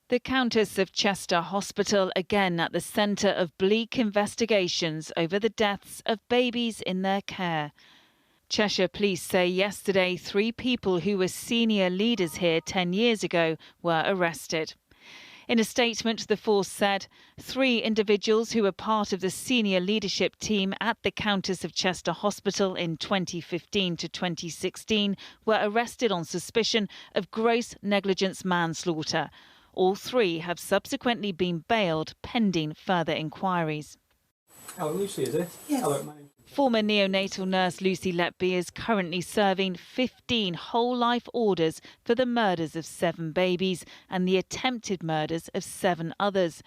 The Countess of Chester Hospital again at the centre of bleak investigations over the deaths of babies in their care. Cheshire Police say yesterday 3 people who were senior leaders here 10 years ago were arrested. In a statement, the force said 3 individuals who were part of the senior leadership team at the Countess of Chester Hospital in 2015 to 2016 were arrested on suspicion of gross negligence manslaughter. All 3 have subsequently been bailed pending further inquiries. Oh, Lucy, is it? Yes. Hello, my name's... Former neonatal nurse Lucy Letby is currently serving 15 whole-life orders for the murders of 7 babies and the attempted murders of 7 others.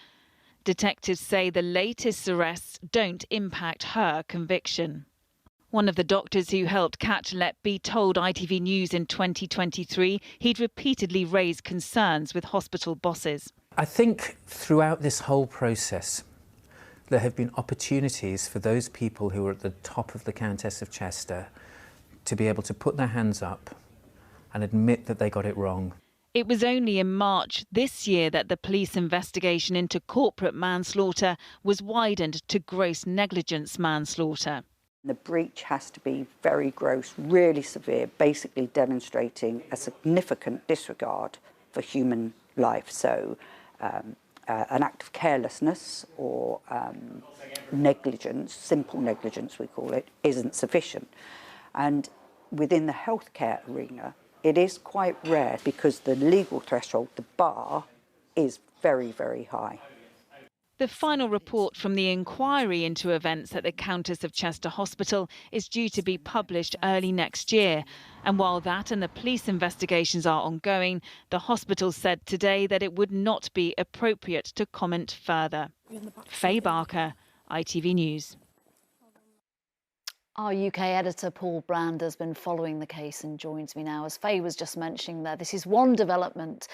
Detectives say the latest arrests don't impact her conviction. One of the doctors who helped catch Letby told ITV News in 2023 he'd repeatedly raised concerns with hospital bosses. I think throughout this whole process, there have been opportunities for those people who are at the top of the Countess of Chester to be able to put their hands up and admit that they got it wrong. It was only in March this year that the police investigation into corporate manslaughter was widened to gross negligence manslaughter. The breach has to be very gross, really severe, basically demonstrating a significant disregard for human life. So an act of carelessness or negligence, simple negligence we call it, isn't sufficient. And within the healthcare arena, it is quite rare because the legal threshold, the bar, is very, very high. The final report from the inquiry into events at the Countess of Chester Hospital is due to be published early next year. And while that and the police investigations are ongoing, the hospital said today that it would not be appropriate to comment further. Faye Barker, ITV News. Our UK editor Paul Brand has been following the case and joins me now. As Faye was just mentioning there, this is one development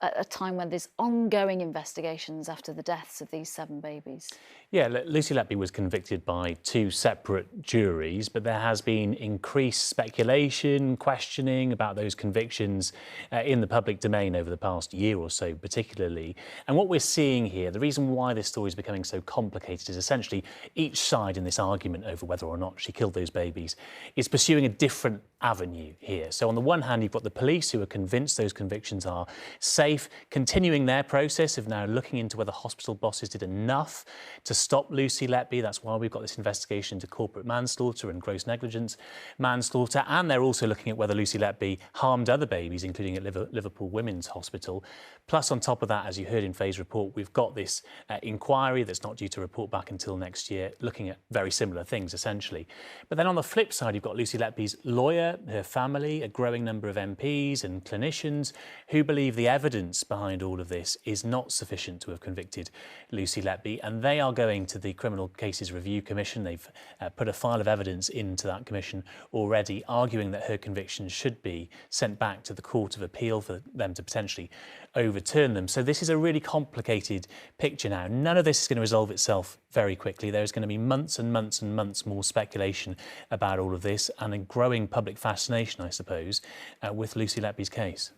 at a time when there's ongoing investigations after the deaths of these 7 babies. Yeah, Lucy Letby was convicted by 2 separate juries, but there has been increased speculation, questioning about those convictions in the public domain over the past year or so, particularly. And what we're seeing here, the reason why this story is becoming so complicated is essentially each side in this argument over whether or not she killed those babies is pursuing a different avenue here. So on the one hand, you've got the police who are convinced those convictions are safe, continuing their process of now looking into whether hospital bosses did enough to stop Lucy Letby. That's why we've got this investigation into corporate manslaughter and gross negligence manslaughter. And they're also looking at whether Lucy Letby harmed other babies, including at Liverpool Women's Hospital. Plus, on top of that, as you heard in Faye's report, we've got this inquiry that's not due to report back until next year, looking at very similar things, essentially. But then on the flip side, you've got Lucy Letby's lawyer, her family, a growing number of MPs and clinicians who believe the evidence behind all of this is not sufficient to have convicted Lucy Letby, and they are going to the Criminal Cases Review Commission. They've put a file of evidence into that commission already, arguing that her convictions should be sent back to the Court of Appeal for them to potentially overturn them. So this is a really complicated picture now. None of this is going to resolve itself very quickly. There's going to be months and months and months more speculation about all of this and a growing public fascination, I suppose, with Lucy Letby's case.